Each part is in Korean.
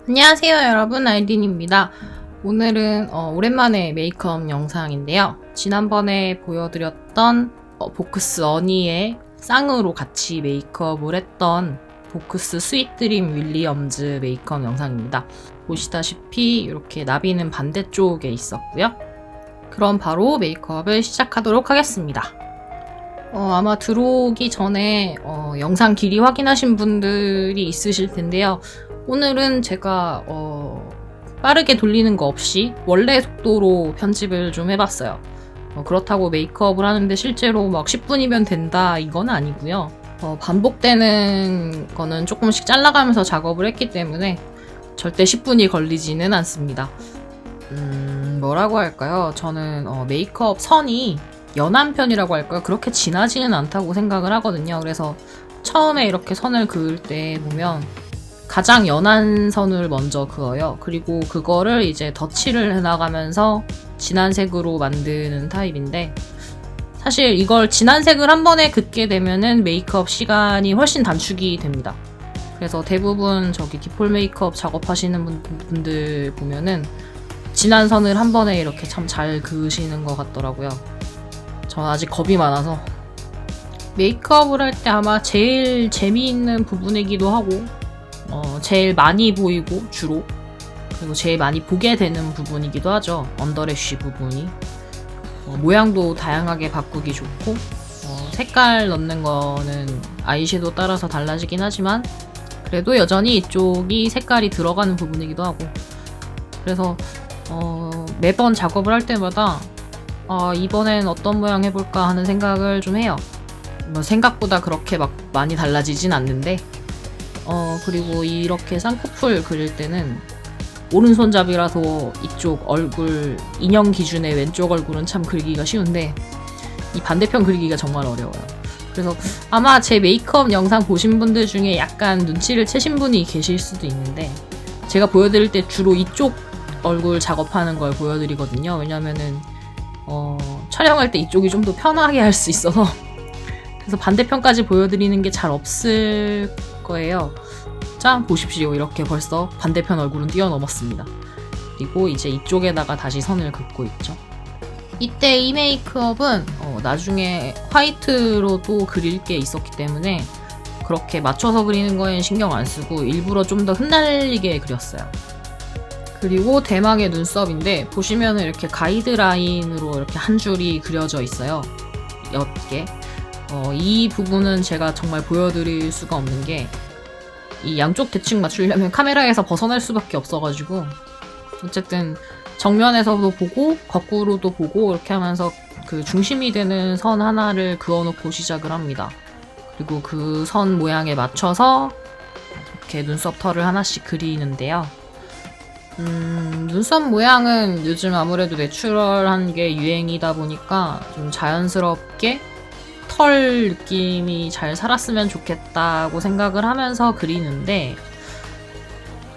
안녕하세요 여러분, 알딘입니다. 오늘은 오랜만에 메이크업 영상인데요. 지난번에 보여드렸던 보크스 어니의 쌍으로 같이 메이크업을 했던 보크스 스윗드림 윌리엄즈 메이크업 영상입니다. 보시다시피 이렇게 나비는 반대쪽에 있었고요. 그럼 바로 메이크업을 시작하도록 하겠습니다. 아마 들어오기 전에 영상 길이 확인하신 분들이 있으실 텐데요. 오늘은 제가 빠르게 돌리는 거 없이 원래 속도로 편집을 좀 해봤어요. 그렇다고 메이크업을 하는데 실제로 막 10분이면 된다 이건 아니고요. 반복되는 거는 조금씩 잘라가면서 작업을 했기 때문에 절대 10분이 걸리지는 않습니다. 뭐라고 할까요? 저는 메이크업 선이 연한 편이라고 할까요? 그렇게 진하지는 않다고 생각을 하거든요. 그래서 처음에 이렇게 선을 그을 때 보면 가장 연한 선을 먼저 그어요. 그리고 그거를 이제 덧칠을 해나가면서 진한 색으로 만드는 타입인데, 사실 이걸 진한 색을 한 번에 긋게 되면은 메이크업 시간이 훨씬 단축이 됩니다. 그래서 대부분 저기 디폴 메이크업 작업하시는 분들 보면은 진한 선을 한 번에 이렇게 참 잘 그으시는 것 같더라고요. 저는 아직 겁이 많아서. 메이크업을 할 때 아마 제일 재미있는 부분이기도 하고 제일 많이 보이고 주로, 그리고 제일 많이 보게 되는 부분이기도 하죠. 언더래쉬 부분이. 모양도 다양하게 바꾸기 좋고, 색깔 넣는 거는 아이섀도우 따라서 달라지긴 하지만 그래도 여전히 이쪽이 색깔이 들어가는 부분이기도 하고, 그래서 매번 작업을 할 때마다 이번엔 어떤 모양 해볼까 하는 생각을 좀 해요. 생각보다 그렇게 막 많이 달라지진 않는데, 그리고 이렇게 쌍꺼풀 그릴 때는 오른손잡이라서 이쪽 얼굴 인형 기준의 왼쪽 얼굴은 참 그리기가 쉬운데 이 반대편 그리기가 정말 어려워요. 그래서 아마 제 메이크업 영상 보신 분들 중에 약간 눈치를 채신 분이 계실 수도 있는데, 제가 보여드릴 때 주로 이쪽 얼굴 작업하는 걸 보여드리거든요. 왜냐면은 촬영할 때 이쪽이 좀 더 편하게 할 수 있어서. 그래서 반대편까지 보여드리는 게 잘 없을 거예요. 자, 보십시오. 이렇게 벌써 반대편 얼굴은 뛰어넘었습니다. 그리고 이제 이쪽에다가 다시 선을 긋고 있죠. 이때 이 메이크업은 나중에 화이트로도 그릴 게 있었기 때문에 그렇게 맞춰서 그리는 거엔 신경 안 쓰고 일부러 좀 더 흩날리게 그렸어요. 그리고 대망의 눈썹인데, 보시면 이렇게 가이드라인으로 이렇게 한 줄이 그려져 있어요. 옅게. 이 부분은 제가 정말 보여드릴 수가 없는 게, 이 양쪽 대칭 맞추려면 카메라에서 벗어날 수밖에 없어가지고, 어쨌든 정면에서도 보고 거꾸로도 보고 이렇게 하면서 그 중심이 되는 선 하나를 그어놓고 시작을 합니다. 그리고 그 선 모양에 맞춰서 이렇게 눈썹 털을 하나씩 그리는데요. 눈썹 모양은 요즘 아무래도 내추럴한 게 유행이다 보니까 좀 자연스럽게 털 느낌이 잘 살았으면 좋겠다고 생각을 하면서 그리는데,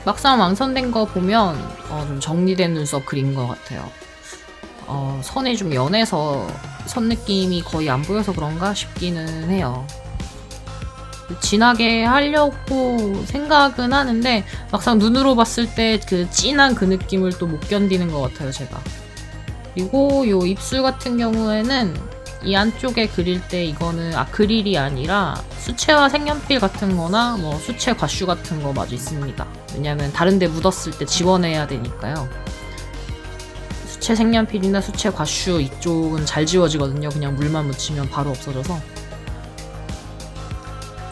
막상 완성된 거 보면 좀 정리된 눈썹 그린 것 같아요. 선이 좀 연해서 선 느낌이 거의 안 보여서 그런가 싶기는 해요. 진하게 하려고 생각은 하는데 막상 눈으로 봤을 때 그 진한 그 느낌을 또 못 견디는 것 같아요, 제가. 그리고 요 입술 같은 경우에는 이 안쪽에 그릴 때 이거는 아크릴이 아니라 수채화 색연필 같은 거나 뭐 수채 과슈 같은 거 마저 있습니다. 왜냐면 다른 데 묻었을 때 지워내야 되니까요. 수채 색연필이나 수채 과슈 이쪽은 잘 지워지거든요. 그냥 물만 묻히면 바로 없어져서.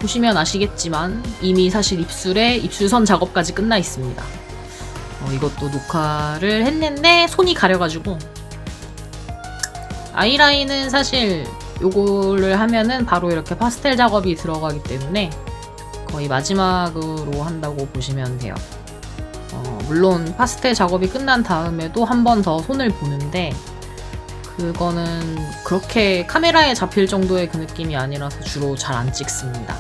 보시면 아시겠지만 이미 사실 입술에 입술선 작업까지 끝나 있습니다. 이것도 녹화를 했는데 손이 가려가지고, 아이라인은 사실 요거를 하면은 바로 이렇게 파스텔 작업이 들어가기 때문에 거의 마지막으로 한다고 보시면 돼요. 물론 파스텔 작업이 끝난 다음에도 한 번 더 손을 보는데 그거는 그렇게 카메라에 잡힐 정도의 그 느낌이 아니라서 주로 잘 안 찍습니다.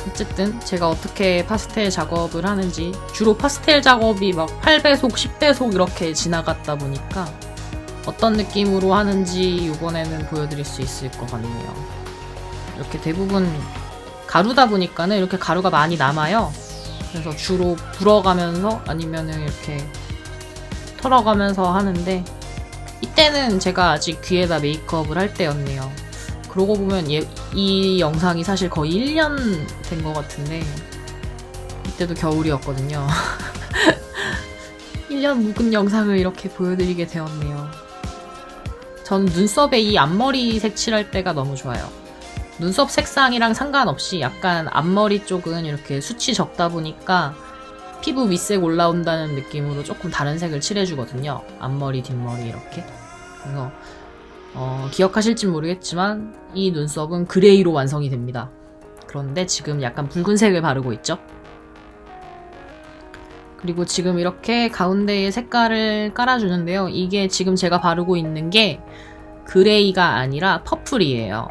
어쨌든 제가 어떻게 파스텔 작업을 하는지, 주로 파스텔 작업이 막 8배속, 10배속 이렇게 지나갔다 보니까 어떤 느낌으로 하는지 이번에는 보여드릴 수 있을 것 같네요. 이렇게 대부분 가루다 보니까는 이렇게 가루가 많이 남아요. 그래서 주로 불어가면서 아니면은 이렇게 털어가면서 하는데, 이때는 제가 아직 귀에다 메이크업을 할 때였네요. 그러고 보면 이 영상이 사실 거의 1년 된 것 같은데, 이때도 겨울이었거든요. 1년 묵은 영상을 이렇게 보여드리게 되었네요. 저는 눈썹에 이 앞머리 색칠할 때가 너무 좋아요. 눈썹 색상이랑 상관없이 약간 앞머리 쪽은 이렇게 숱이 적다 보니까 피부 윗색 올라온다는 느낌으로 조금 다른 색을 칠해주거든요. 앞머리, 뒷머리 이렇게. 그래서 기억하실진 모르겠지만 이 눈썹은 그레이로 완성이 됩니다. 그런데 지금 약간 붉은색을 바르고 있죠. 그리고 지금 이렇게 가운데에 색깔을 깔아주는데요. 이게 지금 제가 바르고 있는 게 그레이가 아니라 퍼플이에요.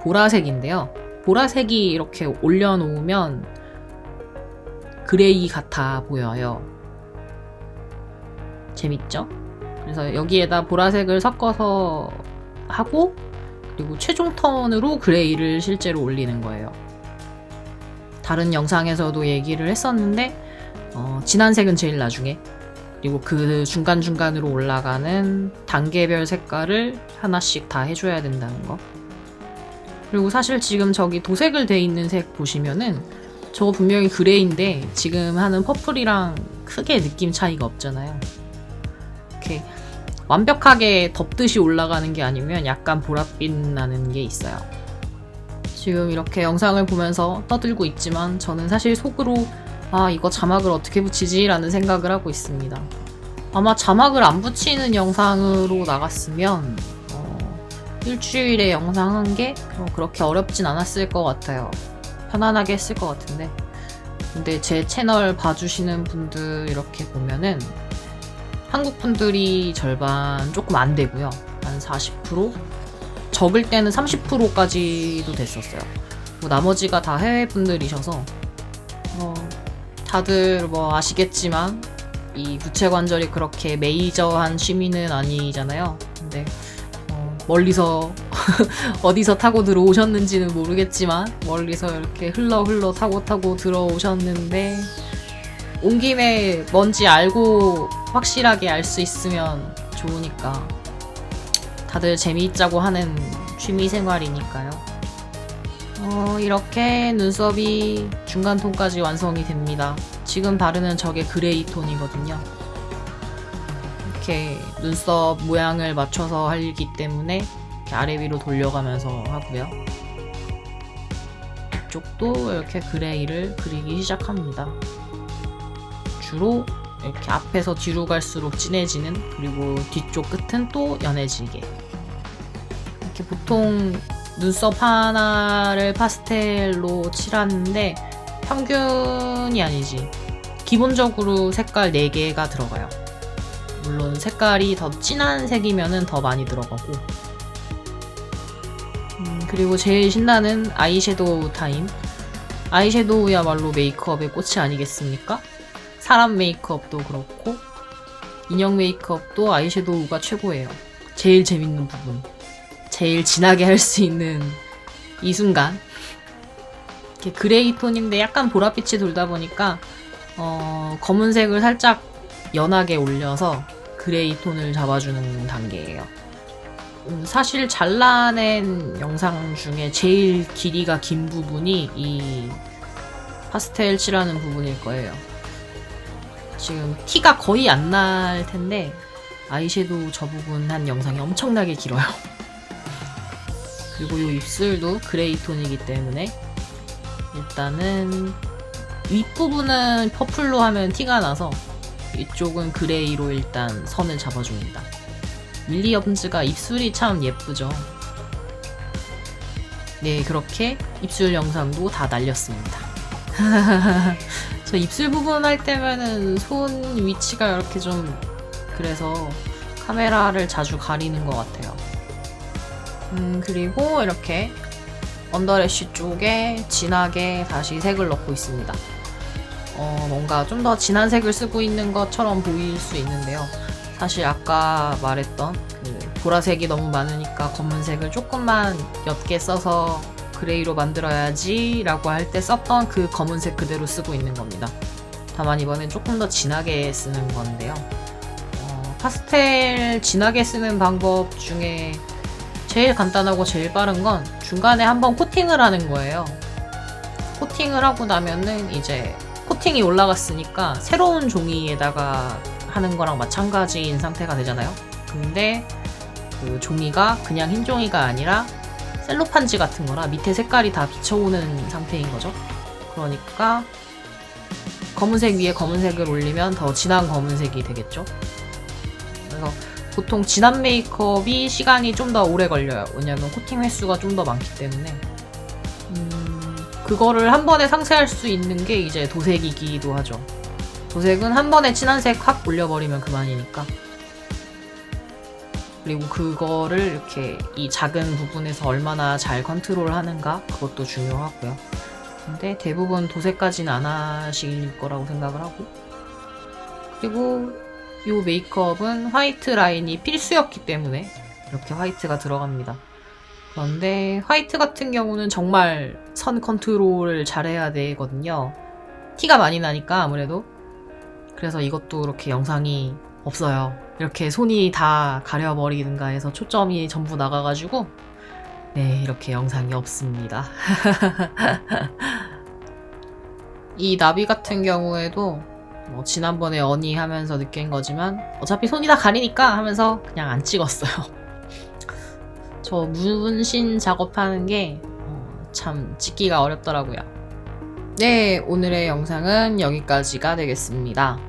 보라색인데요. 보라색이 이렇게 올려놓으면 그레이 같아 보여요. 재밌죠? 그래서 여기에다 보라색을 섞어서 하고, 그리고 최종 톤으로 그레이를 실제로 올리는 거예요. 다른 영상에서도 얘기를 했었는데 진한 색은 제일 나중에, 그리고 그 중간중간으로 올라가는 단계별 색깔을 하나씩 다 해줘야 된다는 거. 그리고 사실 지금 저기 도색을 돼 있는 색 보시면은 저거 분명히 그레이인데 지금 하는 퍼플이랑 크게 느낌 차이가 없잖아요. 이렇게 완벽하게 덮듯이 올라가는 게 아니면 약간 보랏빛 나는 게 있어요. 지금 이렇게 영상을 보면서 떠들고 있지만 저는 사실 속으로 이거 자막을 어떻게 붙이지? 라는 생각을 하고 있습니다. 아마 자막을 안 붙이는 영상으로 나갔으면 일주일에 영상 한 개? 그렇게 어렵진 않았을 것 같아요. 편안하게 했을 것 같은데. 근데 제 채널 봐주시는 분들 이렇게 보면은 한국 분들이 절반 조금 안 되고요. 한 40%? 적을 때는 30%까지도 됐었어요. 나머지가 다 해외 분들이셔서 다들 아시겠지만 이 부채 관절이 그렇게 메이저한 취미는 아니잖아요. 근데 멀리서 어디서 타고 들어오셨는지는 모르겠지만 멀리서 이렇게 흘러 타고 들어오셨는데 온 김에 뭔지 알고 확실하게 알 수 있으면 좋으니까 다들 재미있자고 하는 취미 생활이니까요. 이렇게 눈썹이 중간톤까지 완성이 됩니다. 지금 바르는 저게 그레이 톤이거든요. 이렇게 눈썹 모양을 맞춰서 하기 때문에 이렇게 아래 위로 돌려가면서 하고요. 이쪽도 이렇게 그레이를 그리기 시작합니다. 주로 이렇게 앞에서 뒤로 갈수록 진해지는, 그리고 뒤쪽 끝은 또 연해지게. 이렇게 보통 눈썹 하나를 파스텔로 칠하는데 평균이 아니지, 기본적으로 색깔 4개가 들어가요. 물론 색깔이 더 진한 색이면은 더 많이 들어가고. 그리고 제일 신나는 아이섀도우 타임. 아이섀도우야말로 메이크업의 꽃이 아니겠습니까? 사람 메이크업도 그렇고 인형 메이크업도 아이섀도우가 최고예요. 제일 재밌는 부분, 제일 진하게 할 수 있는 이 순간. 이렇게 그레이 톤인데 약간 보랏빛이 돌다 보니까 검은색을 살짝 연하게 올려서 그레이 톤을 잡아주는 단계예요. 사실 잘라낸 영상 중에 제일 길이가 긴 부분이 이 파스텔 칠하는 부분일 거예요. 지금 티가 거의 안 날 텐데 아이섀도우 저 부분 한 영상이 엄청나게 길어요. 그리고 이 입술도 그레이 톤이기 때문에 일단은 윗부분은 퍼플로 하면 티가 나서 이쪽은 그레이로 일단 선을 잡아줍니다. 윌리엄즈가 입술이 참 예쁘죠. 네, 그렇게 입술 영상도 다 날렸습니다. 저 입술 부분 할 때면은 손 위치가 이렇게 좀 그래서 카메라를 자주 가리는 것 같아요. 그리고 이렇게 언더래쉬 쪽에 진하게 다시 색을 넣고 있습니다. 뭔가 좀 더 진한 색을 쓰고 있는 것처럼 보일 수 있는데요. 사실 아까 말했던 그 보라색이 너무 많으니까 검은색을 조금만 옅게 써서 그레이로 만들어야지 라고 할 때 썼던 그 검은색 그대로 쓰고 있는 겁니다. 다만 이번엔 조금 더 진하게 쓰는 건데요. 파스텔 진하게 쓰는 방법 중에 제일 간단하고 제일 빠른 건 중간에 한번 코팅을 하는 거예요. 코팅을 하고 나면은 이제 코팅이 올라갔으니까 새로운 종이에다가 하는 거랑 마찬가지인 상태가 되잖아요. 근데 그 종이가 그냥 흰 종이가 아니라 셀로판지 같은 거라 밑에 색깔이 다 비쳐오는 상태인 거죠. 그러니까 검은색 위에 검은색을 올리면 더 진한 검은색이 되겠죠. 그래서 보통 진한 메이크업이 시간이 좀 더 오래 걸려요. 왜냐면 코팅 횟수가 좀 더 많기 때문에. 그거를 한 번에 상쇄할 수 있는 게 이제 도색이기도 하죠. 도색은 한 번에 진한 색 확 올려버리면 그만이니까. 그리고 그거를 이렇게 이 작은 부분에서 얼마나 잘 컨트롤 하는가 그것도 중요하고요. 근데 대부분 도색까지는 안 하실 거라고 생각을 하고. 그리고 이 메이크업은 화이트 라인이 필수였기 때문에 이렇게 화이트가 들어갑니다. 그런데 화이트 같은 경우는 정말 선 컨트롤을 잘해야 되거든요. 티가 많이 나니까 아무래도. 그래서 이것도 이렇게 영상이 없어요. 이렇게 손이 다 가려버리든가 해서 초점이 전부 나가가지고 네, 이렇게 영상이 없습니다. 이 나비 같은 경우에도 지난번에 어니 하면서 느낀 거지만 어차피 손이 다 가리니까 하면서 그냥 안 찍었어요. 저 문신 작업하는 게 참 찍기가 어렵더라고요. 네, 오늘의 영상은 여기까지가 되겠습니다.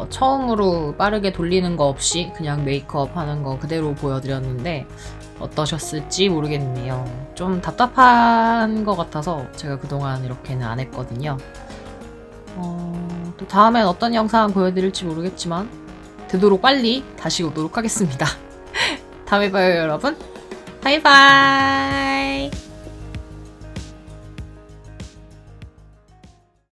처음으로 빠르게 돌리는 거 없이 그냥 메이크업 하는 거 그대로 보여드렸는데 어떠셨을지 모르겠네요. 좀 답답한 것 같아서 제가 그동안 이렇게는 안 했거든요. 또 다음엔 어떤 영상 보여드릴지 모르겠지만 되도록 빨리 다시 오도록 하겠습니다. 다음에 봐요, 여러분. 바이바이.